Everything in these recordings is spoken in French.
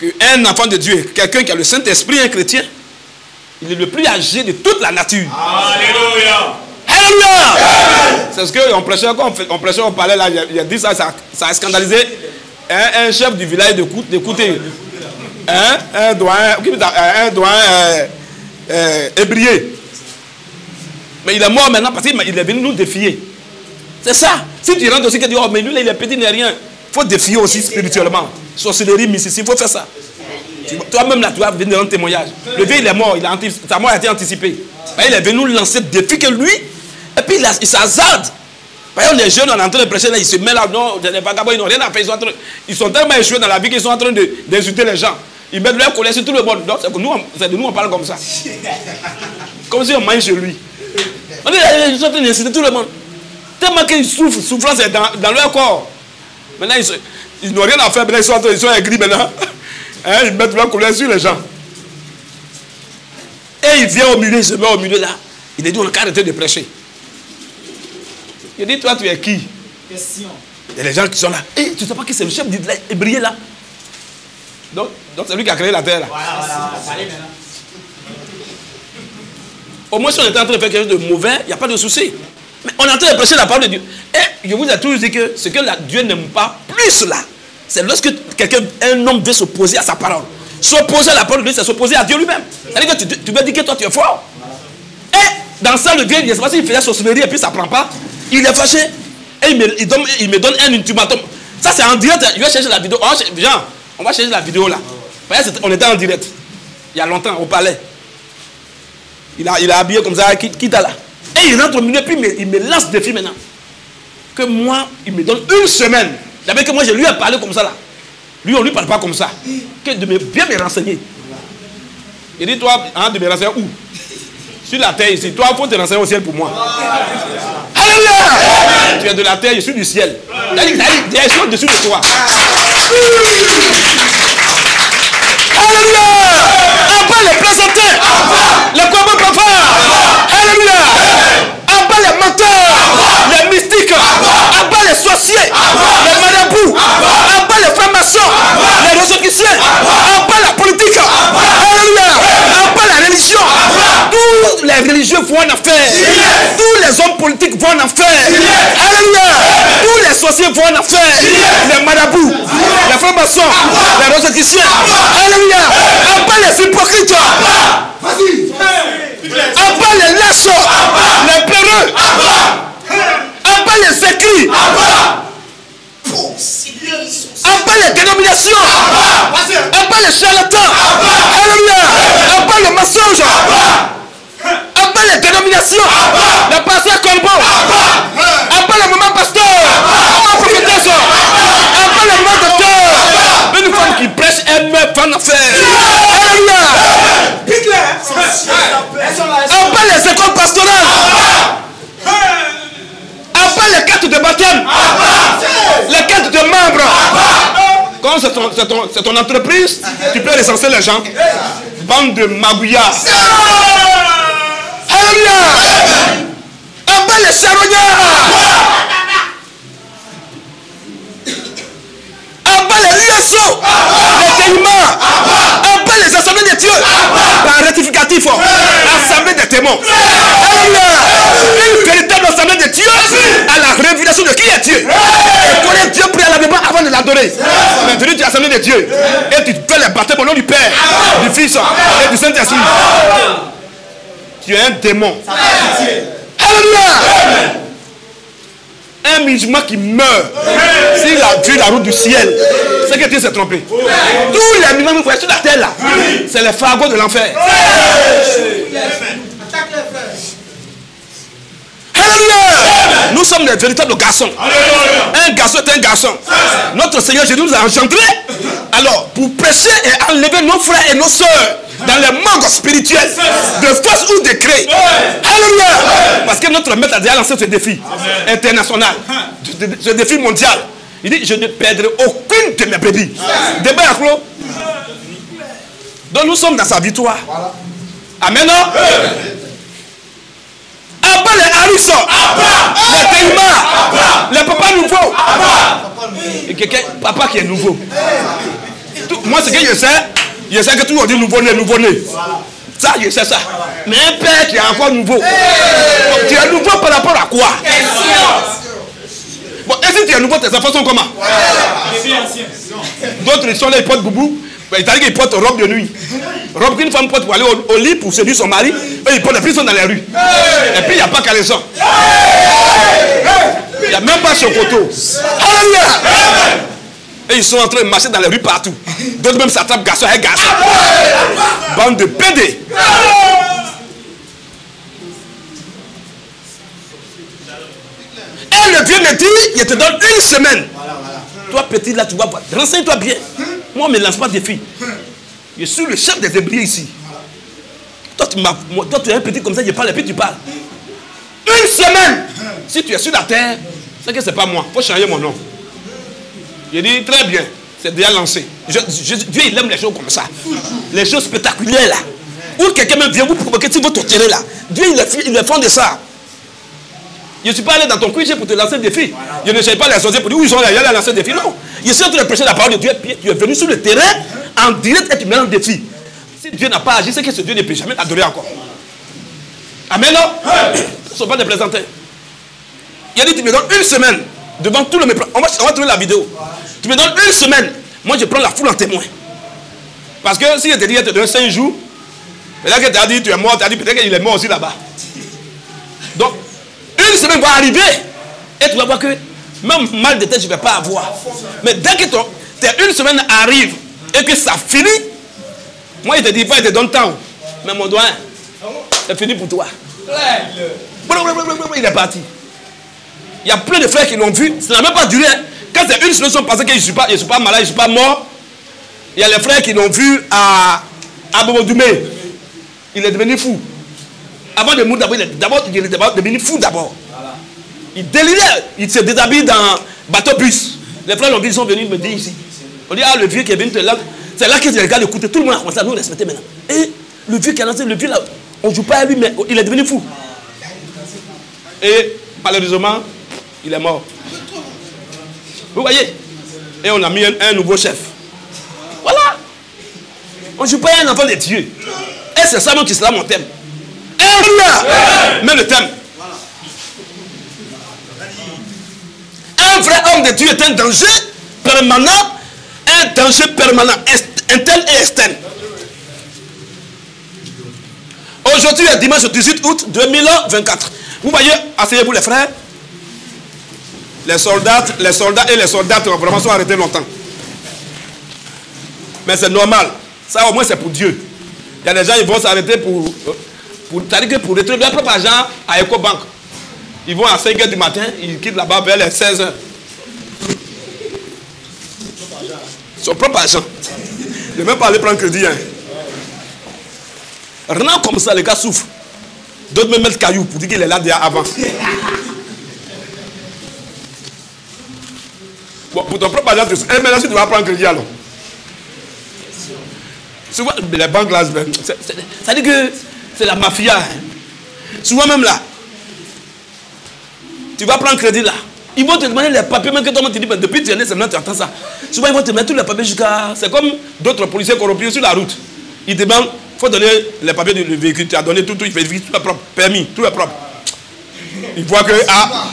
qu'un enfant de Dieu, quelqu'un qui a le Saint-Esprit, un chrétien, il est le plus âgé de toute la nature. Alléluia. Alléluia. C'est ce qu'on prêchait, on prêchait, on parlait là, il a dit ça a scandalisé un chef du village d'écouter. Un doyen ébrié. Mais il est mort maintenant parce qu'il est venu nous défier. C'est ça. Si tu rentres aussi, tu dis, oh, mais lui, là, il est petit, il n'est rien. Il faut défier aussi spirituellement. Sorcellerie, mysticisme, il faut faire ça. Toi-même, là, tu vas venir dans un témoignage. Le vieux, il est mort, sa mort a été anticipée. Il est venu nous lancer le défi que lui, et puis il s'hazarde. Par exemple, les jeunes, on est en train de prêcher, là, ils se mettent là, non, les vagabonds, ils n'ont rien à faire. Ils sont tellement échoués dans la vie qu'ils sont en train d'insulter les gens. Ils mettent leur colère sur tout le monde. Donc, c'est de nous, on parle comme ça. Comme si on mange chez lui. On dit, ils sont en train d'insulter tout le monde. Tellement qu'ils souffrent, souffrance est dans leur corps. Maintenant, ils n'ont rien à faire, maintenant, ils sont aigris maintenant. Hein, ils mettent leur colère sur les gens. Et il vient au milieu, il se met au milieu là. Il a dit, on a qu'à arrêter de prêcher. Il dit, toi, tu es qui? Question. Il y a des gens qui sont là. Et tu ne sais pas qui c'est le chef d'Hébreu là? Donc c'est lui qui a créé la terre là. Voilà. Au moins, si on était en train de faire quelque chose de mauvais, il n'y a pas de souci. Mais on est en train de prêcher la parole de Dieu. Et je vous ai toujours dit que ce que Dieu n'aime pas plus là, c'est lorsque un homme veut s'opposer à sa parole. S'opposer à la parole de Dieu, c'est s'opposer à Dieu lui-même. C'est-à-dire que tu veux dire que toi tu es fort. Et dans ça, le vieux, il ne sait pas s'il fait la sorcellerie et puis ça ne prend pas. Il est fâché. Et il me donne un ultimatum. Ça, c'est en direct. Je vais chercher la vidéo. Jean, on va chercher la vidéo là. On était en direct. Il y a longtemps, au palais. Il a habillé comme ça, quitte là. Et il rentre au milieu, puis il me lance des défi maintenant. Que moi, il me donne une semaine. D'abord que moi, je lui ai parlé comme ça là. Lui, on ne lui parle pas comme ça. Que de bien me renseigner. Il dit, toi, de me renseigner où? Sur la terre ici. Toi, il faut te renseigner au ciel pour moi. Alléluia! Tu es de la terre, je suis du ciel. Il y a des choses au-dessus de toi. Alléluia! Après les plaisantins, les combats profanes. Alléluia! Après les menteurs, les mystiques, après les sorciers, les marabouts, après les francs-maçons, les ressortissants, après la politique. Alléluia! Après la religion. Tous les religieux vont en affaire. Tous les hommes politiques vont en affaire. Alléluia! Tous les sorciers vont en affaire. Les marabouts, les francs-maçons, les ressortissants. Alléluia! Après les hypocrites. Après les lâches, les peureux, après les écrits, après les dénominations, après les charlatans, alléluia, après le mensonge, après les dénominations, le pasteur Colbo, après le moment pasteur, après prophétesse, après le moment docteur, une femme qui prêche, elle me fait en affaire. Alléluia. Après les écoles pastorales, après les cartes de baptême, les cartes de membres. Quand c'est ton entreprise, tu peux recenser les gens. Bande de magouillards. Alléluia. Après les charognards, après les liaisons, les témoins, après les assemblées de Dieu, par rectificatif, assemblée des témoins. Alléluia. Une véritable assemblée de Dieu à la révélation de qui est Dieu. Et connaître Dieu préalablement avant de l'adorer. Maintenant tu es l'assemblée de Dieu et tu fais les baptêmes au nom du Père, du Fils et du Saint-Esprit. Tu es un démon. Alléluia. Un musulman qui meurt s'il a vu la route du ciel, c'est que Dieu s'est trompé. Tous les musulmans sur la terre là, c'est les fardeaux de l'enfer. Alléluia. Nous sommes les véritables garçons. Un garçon est un garçon. Notre Seigneur Jésus nous a engendrés. Alors, pour prêcher et enlever nos frères et nos soeurs dans les manques spirituels, de force ou de cré. Alléluia. Parce que notre maître a déjà lancé ce défi international, ce défi mondial. Il dit, je ne perdrai aucune de mes brebis. Débat à clos. Donc nous sommes dans sa victoire. Amen. Après les harissons, les témoins, les papas nouveaux. Et quelqu'un, papa qui est nouveau. Moi, ce que je sais que tout le monde dit nouveau-né, nouveau-né. Ça, je sais ça. Mais un père qui est encore nouveau. Tu es nouveau par rapport à quoi? Bon, et si tu es nouveau, tes enfants sont comment? D'autres, ils sont là, ils portent boubou. Il t'a dit qu'ils portent robe de nuit. Robe qu'une femme porte pour aller au lit pour séduire son mari. Eux, ils portent, et puis ils sont dans les rues. Et puis, il n'y a pas caleçon. Il n'y a même pas chocoto. Alléluia! Et ils sont en train de marcher dans les rues partout. D'autres même s'attrapent garçon et garçon. Bande de pédés. Et le Dieu me dit, il te donne une semaine. Toi petit là, tu vas voir. Renseigne-toi bien. Moi, on ne me lance pas des filles. Je suis le chef des Hébreux ici. Toi, tu es un petit comme ça, je parle et puis tu parles. Une semaine. Si tu es sur la terre, c'est que ce n'est pas moi. Il faut changer mon nom. Je dis très bien. C'est déjà lancé. Dieu, il aime les choses comme ça. Les choses spectaculaires là. Ou quelqu'un même vient vous provoquer si vous torturez là. Dieu, il est fond de ça. Je ne suis pas allé dans ton cuir pour te lancer des défis. Je ne cherche pas les sorciers pour dire où ils sont là, il y a les lancer des défis. Non. Je suis en train de prêcher la parole de Dieu. Tu es venu sur le terrain en direct et tu me lances des défis. Si Dieu n'a pas agi, c'est que ce Dieu ne peut jamais t'adorer encore. Amen, non? Ce ne sont pas des plaisantins. Il a dit, tu me donnes une semaine devant tout le mépris. On va trouver la vidéo. Tu me donnes une semaine. Moi, je prends la foule en témoin. Parce que si je te dis, je te donne 5 jours, et là que tu as dit, tu es mort, tu as dit peut-être qu'il est mort aussi là-bas. Donc, une semaine va arriver et tu vas voir que même mal de tête, je ne vais pas avoir. Mais dès que tes une semaine arrive et que ça finit, moi, il te dit pas, il te donne temps. Mais mon doigt, c'est fini pour toi. Il est parti. Il y a plein de frères qui l'ont vu. Ça n'a même pas duré. Quand c'est une semaine, ils sont passés que je ne suis pas malade, je ne suis pas mort. Il y a les frères qui l'ont vu à Bobo-Doumé. Il est devenu fou. Avant de mourir, d'abord, il est devenu fou d'abord. Il délirait. Il se déshabille dans bateau-bus. Les frères l'ont vu, ils sont venus me dire ici. On dit, ah, le vieux qui est venu, c'est là qu'ils regardent écouter. Tout le monde a commencé à nous respecter maintenant. Et le vieux qui a lancé, le vieux là, on ne joue pas à lui, mais il est devenu fou. Et malheureusement, il est mort. Vous voyez? Et on a mis un nouveau chef. Voilà. On ne joue pas à un enfant de Dieu. Et c'est ça même qui sera mon thème. Mais le thème. Un vrai homme de Dieu est un danger permanent. Un danger permanent, interne et externe. Aujourd'hui est dimanche 18 août 2024. Vous voyez, asseyez-vous les frères. Les soldats et les soldates vraiment sont arrêtés longtemps. Mais c'est normal. Ça au moins c'est pour Dieu. Il y a des gens qui vont s'arrêter pour retrouver leur propre argent à EcoBank. Ils vont à 5 h du matin, ils quittent là-bas vers les 16 h. Son propre argent. Ne même pas aller prendre crédit. Hein. Rien comme ça, les gars souffrent. D'autres me mettent caillou pour dire qu'il est là déjà avant. Bon, pour ton propre argent, et maintenant, si tu vas prendre crédit alors. Souvent, les banques là, ça dit que c'est la mafia. Hein. Souvent même là, tu vas prendre crédit là. Ils vont te demander les papiers, même que toi, tu dis, depuis que tu es né, c'est maintenant tu attends ça. Souvent, ils vont te mettre tous les papiers jusqu'à. C'est comme d'autres policiers corrompus sur la route. Ils te demandent, il faut donner les papiers du véhicule. Tu as donné tout, il fait tout est propre, permis, tout est propre. Il voit que. Ah,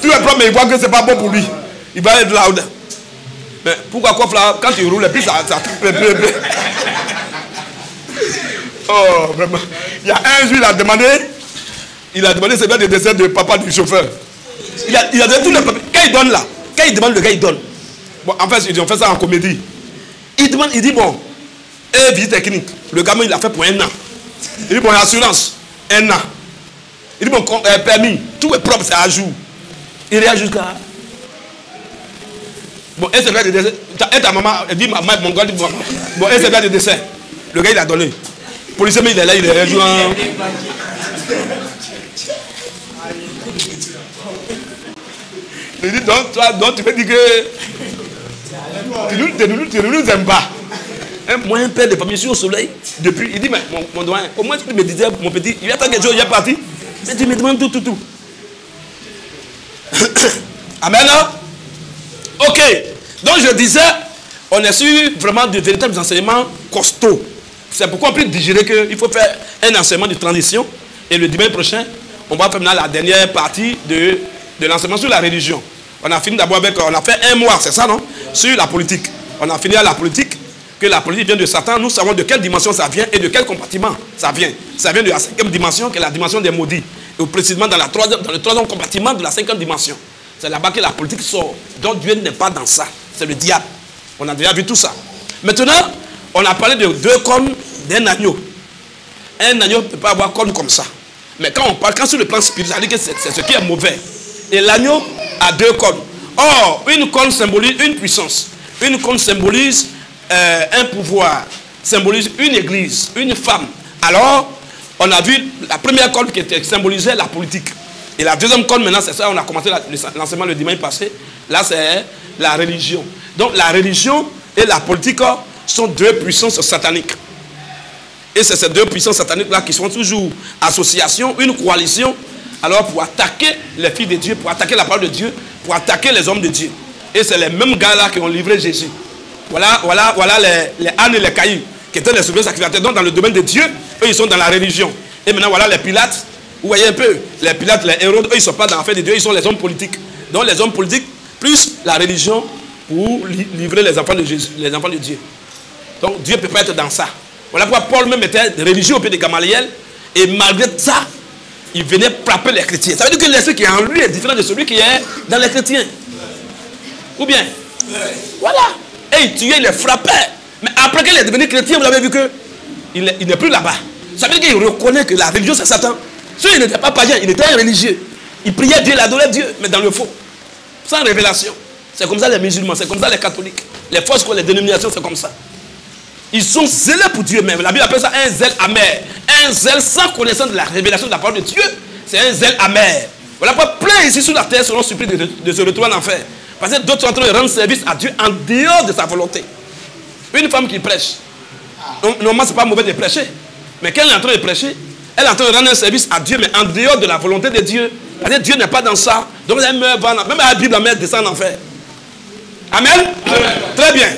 tout est propre, mais il voit que c'est pas bon pour lui. Il va être loud. Mais pourquoi coffre là, quand tu roules, et puis ça oh, vraiment. Il y a un jour, il a demandé c'est bien le décès de papa du chauffeur. Il a donné tous les papiers. Quand il donne là, quand il demande, le gars, il donne. Bon, en fait, ils ont fait ça en comédie. Il demande, il dit, bon, visite technique. Le gamin, il l'a fait pour 1 an. Il dit, bon, assurance, 1 an. Il dit, bon, permis, tout est propre, c'est à jour. Il réagit jusqu'à. Bon, et c'est bien de décès. Et ta maman, elle dit, maman, mon gars, dit, bon, et c'est bien de décès. Le gars, il a donné. Le policier, mais il est là, il est rejoint. Il dit, donc tu veux dire que tu ne nous aimes pas. Moi, un père de famille, je suis au soleil. Depuis, il dit, mais mon doigt, au moins tu me disais, mon petit, il y a tant quelque chose, il est parti. Mais tu me demandes tout. Amen. Ok. Donc je disais, on est sur vraiment de véritables enseignements costauds. C'est pourquoi on peut digérer qu'il faut faire un enseignement de transition. Et le dimanche prochain, on va faire maintenant la dernière partie de l'enseignement sur la religion. On a fini d'abord avec, on a fait un mois, c'est ça, non? Sur la politique. On a fini à la politique, que la politique vient de Satan. Nous savons de quelle dimension ça vient et de quel compartiment ça vient. Ça vient de la 5e dimension, qui est la dimension des maudits. Et précisément dans le 3e compartiment de la 5e dimension. C'est là-bas que la politique sort. Donc Dieu n'est pas dans ça. C'est le diable. On a déjà vu tout ça. Maintenant, on a parlé de 2 cornes d'un agneau. Un agneau ne peut pas avoir corne comme ça. Mais quand on parle, quand sur le plan spirituel, ça dit que c'est ce qui est mauvais. Et l'agneau a 2 cornes. Or, une corne symbolise une puissance. Une corne symbolise un pouvoir. Symbolise une église, une femme. Alors, on a vu la première corne qui symbolisait la politique. Et la deuxième corne, maintenant, c'est ça, on a commencé l'enseignement le dimanche passé. Là, c'est la religion. Donc, la religion et la politique sont 2 puissances sataniques. Et c'est ces 2 puissances sataniques-là qui sont toujours association, une coalition, alors pour attaquer les filles de Dieu, pour attaquer la parole de Dieu, pour attaquer les hommes de Dieu. Et c'est les mêmes gars-là qui ont livré Jésus. Voilà les ânes et les cailloux, qui étaient les souverains sacrificateurs. Donc, dans le domaine de Dieu, eux, ils sont dans la religion. Et maintenant, voilà les Pilates. Vous voyez un peu, les Pilates, les Hérodes, eux, ils ne sont pas dans l'affaire de Dieu, ils sont les hommes politiques. Donc, les hommes politiques, plus la religion, pour livrer les enfants de Jésus, les enfants de Dieu. Donc, Dieu ne peut pas être dans ça. Voilà pourquoi Paul même était religieux au pays de Gamaliel. Et malgré ça, il venait frapper les chrétiens. Ça veut dire que l'esprit qui est en lui est différent de celui qui est dans les chrétiens. Ou bien? Voilà. Et il tuait, il les frappait. Mais après qu'il est devenu chrétien, vous avez vu qu'il n'est plus là-bas. Ça veut dire qu'il reconnaît que la religion c'est Satan. Si il n'était pas païen, il était un religieux. Il priait Dieu, il adorait Dieu, mais dans le faux. Sans révélation. C'est comme ça les musulmans, c'est comme ça les catholiques. Les fausses, les dénominations, c'est comme ça. Ils sont zélés pour Dieu même. La Bible appelle ça un zèle amer. Un zèle sans connaissance de la révélation de la parole de Dieu. C'est un zèle amer. Voilà pourquoi plein ici sur la terre seront surpris de se retrouver en enfer. Parce que d'autres sont en train de rendre service à Dieu en dehors de sa volonté. Une femme qui prêche. Normalement, ce n'est pas mauvais de prêcher. Mais quand elle est en train de prêcher, elle est en train de rendre un service à Dieu, mais en dehors de la volonté de Dieu. Parce que Dieu n'est pas dans ça. Donc elle meurt, même la Bible, la mère descend en enfer. Amen. Amen. Très bien.